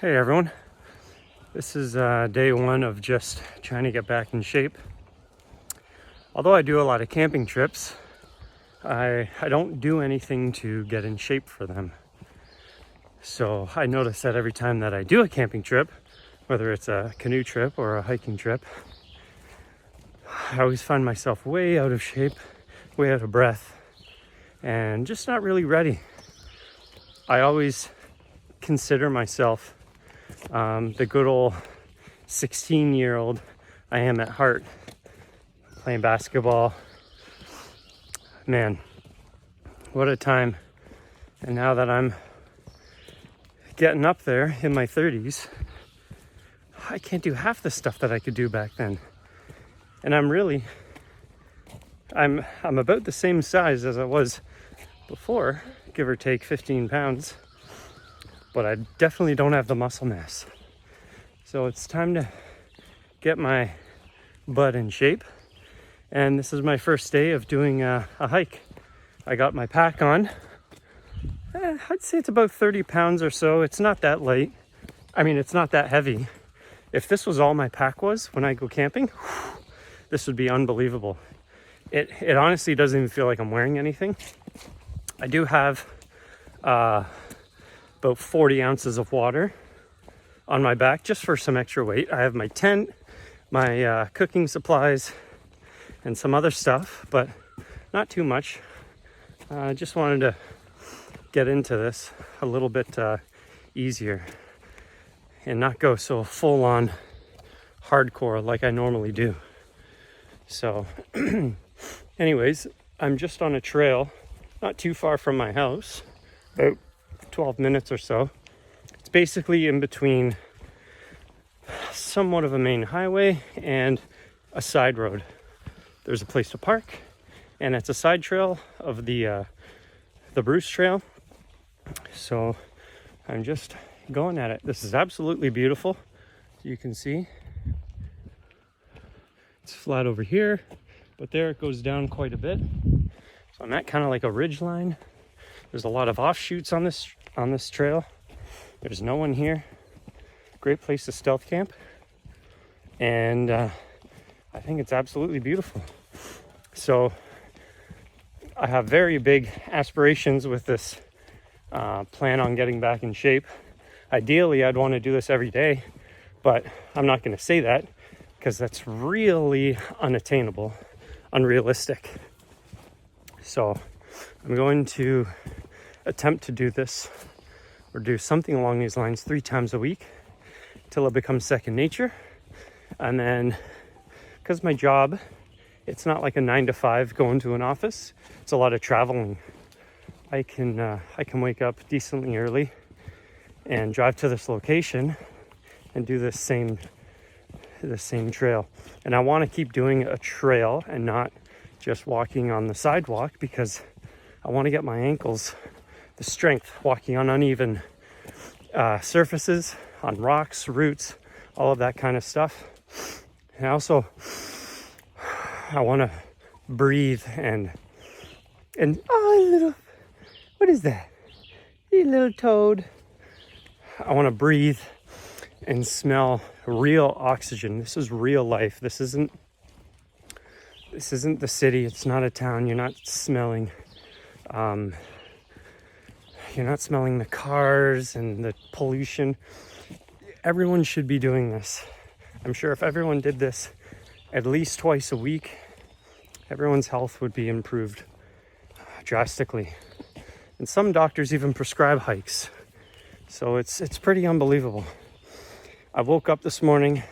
Hey everyone, this is day one of just trying to get back in shape. Although I do a lot of camping trips, I don't do anything to get in shape for them. So I notice that every time that I do a camping trip, whether it's a canoe trip or a hiking trip, I always find myself way out of shape, way out of breath, and just not really ready. I always consider myself the good old 16-year-old I am at heart, playing basketball. Man, what a time. And now that I'm getting up there in my 30s, I can't do half the stuff that I could do back then. And I'm about the same size as I was before, give or take 15 pounds, but I definitely don't have the muscle mass. So it's time to get my butt in shape. And this is my first day of doing a hike. I got my pack on. I'd say it's about 30 pounds or so. It's not that light. I mean, it's not that heavy. If this was all my pack was when I go camping, this would be unbelievable. It honestly doesn't even feel like I'm wearing anything. I do have about 40 ounces of water on my back just for some extra weight. I have my tent, my cooking supplies, and some other stuff, but not too much. I just wanted to get into this a little bit easier and not go so full on hardcore like I normally do. So anyways, I'm just on a trail not too far from my house, about 12 minutes or so. It's basically in between somewhat of a main highway and a side road. There's a place to park, and it's a side trail of the Bruce Trail. So I'm just going at it. This is absolutely beautiful. You can see it's flat over here, but there it goes down quite a bit. So I'm at kind of like a ridge line. There's a lot of offshoots on this trail. There's no one here. Great place to stealth camp. And I think it's absolutely beautiful. So I have very big aspirations with this plan on getting back in shape. Ideally, I'd want to do this every day, but I'm not going to say that because that's really unattainable, unrealistic. So I'm going to attempt to do this or do something along these lines 3 times a week till it becomes second nature. And then, because my job, it's not like a 9 to 5 going to an office. It's a lot of traveling. I can wake up decently early and drive to this location and do the same trail. And I want to keep doing a trail and not just walking on the sidewalk, because I want to get my ankles the strength walking on uneven surfaces, on rocks, roots, all of that kind of stuff. And also, I want to breathe and oh, little, what is that? You little toad. I want to breathe and smell real oxygen. This is real life. This isn't the city. It's not a town. You're not smelling the cars and the pollution. Everyone should be doing this. I'm sure if everyone did this at least twice a week, everyone's health would be improved drastically. And some doctors even prescribe hikes. So it's pretty unbelievable. I woke up this morning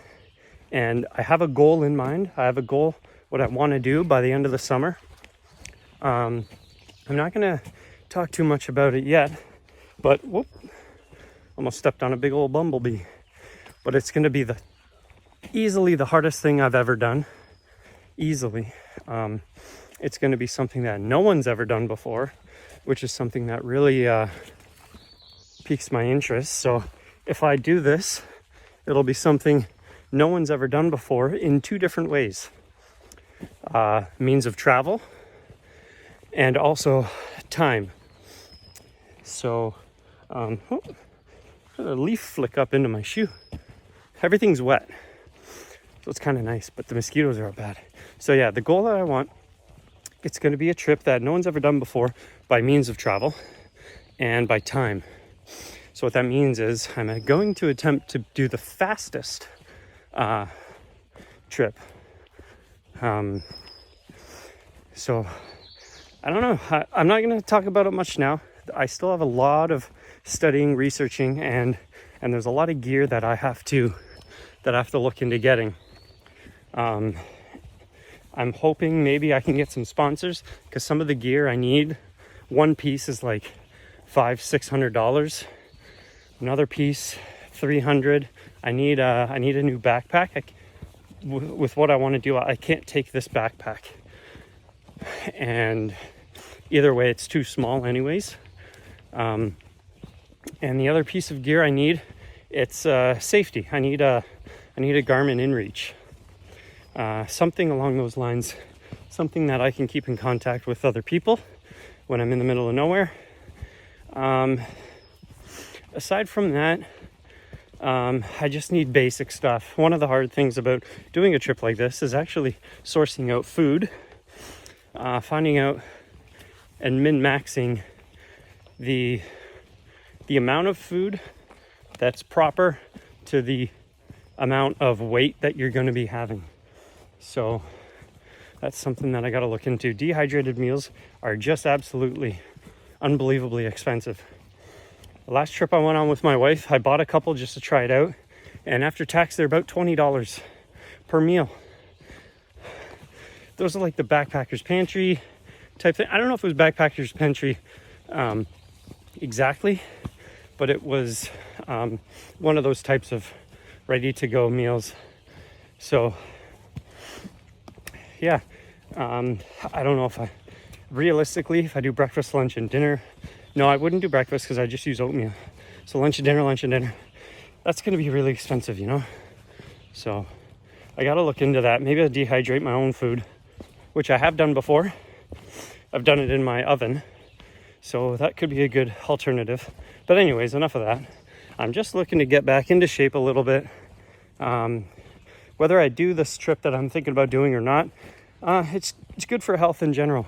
and I have a goal in mind. I have a goal, what I want to do by the end of the summer. I'm not going to talk too much about it yet, but whoop, almost stepped on a big old bumblebee. But it's going to be easily the hardest thing I've ever done. Easily. It's going to be something that no one's ever done before, which is something that really piques my interest. So if I do this, it'll be something no one's ever done before in 2 different ways. Means of travel and also time. So A leaf flick up into my shoe. Everything's wet, so it's kind of nice, but the mosquitoes are bad. So yeah, the goal that I want, it's going to be a trip that no one's ever done before by means of travel and by time. So what that means is I'm going to attempt to do the fastest trip. So I don't know. I'm not going to talk about it much now. I still have a lot of studying, researching, and there's a lot of gear that I have to look into getting. I'm hoping maybe I can get some sponsors, because some of the gear I need, one piece is like $500-$600. Another piece, $300. I need a new backpack. With what I want to do, I can't take this backpack, and either way, it's too small, anyways. And the other piece of gear I need, it's safety. I need a Garmin InReach, something along those lines, something that I can keep in contact with other people when I'm in the middle of nowhere. Aside from that, I just need basic stuff. One of the hard things about doing a trip like this is actually sourcing out food, finding out and min-maxing the amount of food that's proper to the amount of weight that you're going to be having. So that's something that I got to look into. Dehydrated meals are just absolutely unbelievably expensive. The last trip I went on with my wife, I bought a couple just to try it out, and after tax they're about $20 per meal. Those are like the Backpackers Pantry type thing. I don't know if it was Backpackers Pantry exactly, but it was one of those types of ready to go meals. So yeah, I don't know if realistically, if I do breakfast, lunch, and dinner, no, I wouldn't do breakfast because I just use oatmeal. So lunch and dinner, that's going to be really expensive, you know? So I got to look into that. Maybe I'll dehydrate my own food, which I have done before. I've done it in my oven. So that could be a good alternative. But anyways, enough of that. I'm just looking to get back into shape a little bit. Whether I do this trip that I'm thinking about doing or not, it's good for health in general.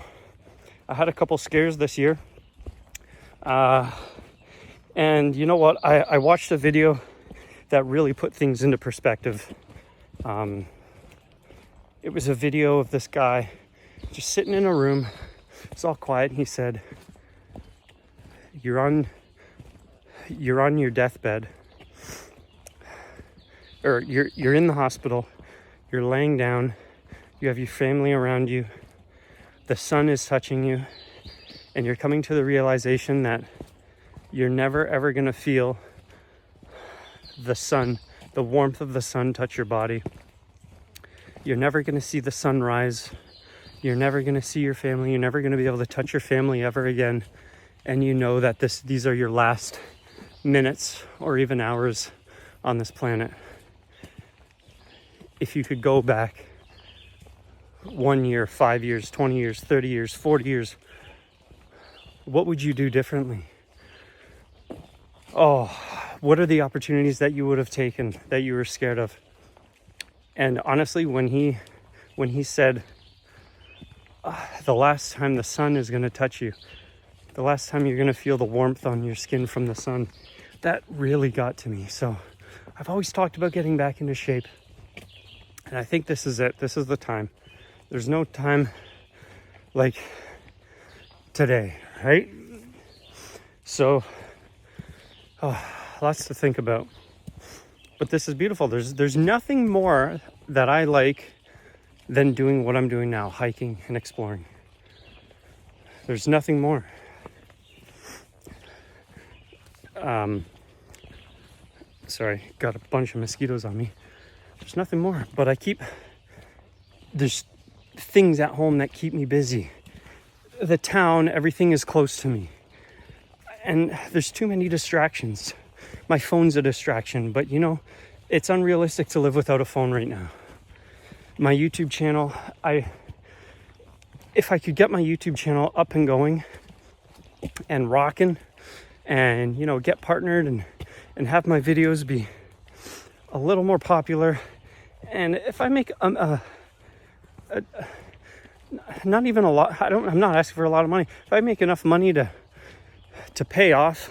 I had a couple scares this year. And you know what? I watched a video that really put things into perspective. It was a video of this guy just sitting in a room. It's all quiet. And he said, you're on your deathbed, or you're in the hospital. You're laying down. You have your family around you. The sun is touching you. And you're coming to the realization that you're never ever going to feel the sun, the warmth of the sun touch your body. You're never going to see the sunrise. You're never going to see your family. You're never going to be able to touch your family ever again. And you know that these are your last minutes or even hours on this planet. If you could go back 1 year, 5 years, 20 years, 30 years, 40 years, what would you do differently? Oh, what are the opportunities that you would have taken that you were scared of? And honestly, when he said, the last time the sun is going to touch you, the last time you're going to feel the warmth on your skin from the sun, that really got to me. So I've always talked about getting back into shape. And I think this is it. This is the time. There's no time like today, right? So, lots to think about. But this is beautiful. There's nothing more that I like than doing what I'm doing now, hiking and exploring. There's nothing more. Sorry, got a bunch of mosquitoes on me. There's nothing more, but there's things at home that keep me busy. The town, everything is close to me. And there's too many distractions. My phone's a distraction, but you know, it's unrealistic to live without a phone right now. My YouTube channel, if I could get my YouTube channel up and going and rocking and, you know, get partnered and and have my videos be a little more popular. And if I make not even a lot, I'm not asking for a lot of money. If I make enough money to pay off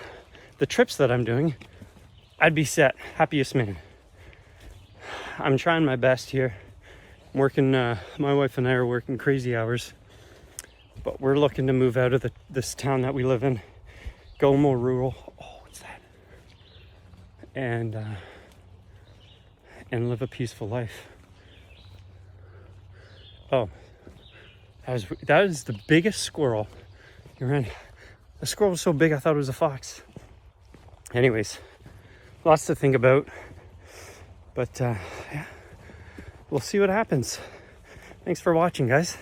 the trips that I'm doing, I'd be set. Happiest man. I'm trying my best here. I'm working, my wife and I are working crazy hours, but we're looking to move out of this town that we live in, go more rural. Oh, what's that? And live a peaceful life. Oh, that is the biggest squirrel. The squirrel was so big I thought it was a fox. Anyways, lots to think about, but yeah, we'll see what happens. Thanks for watching, guys.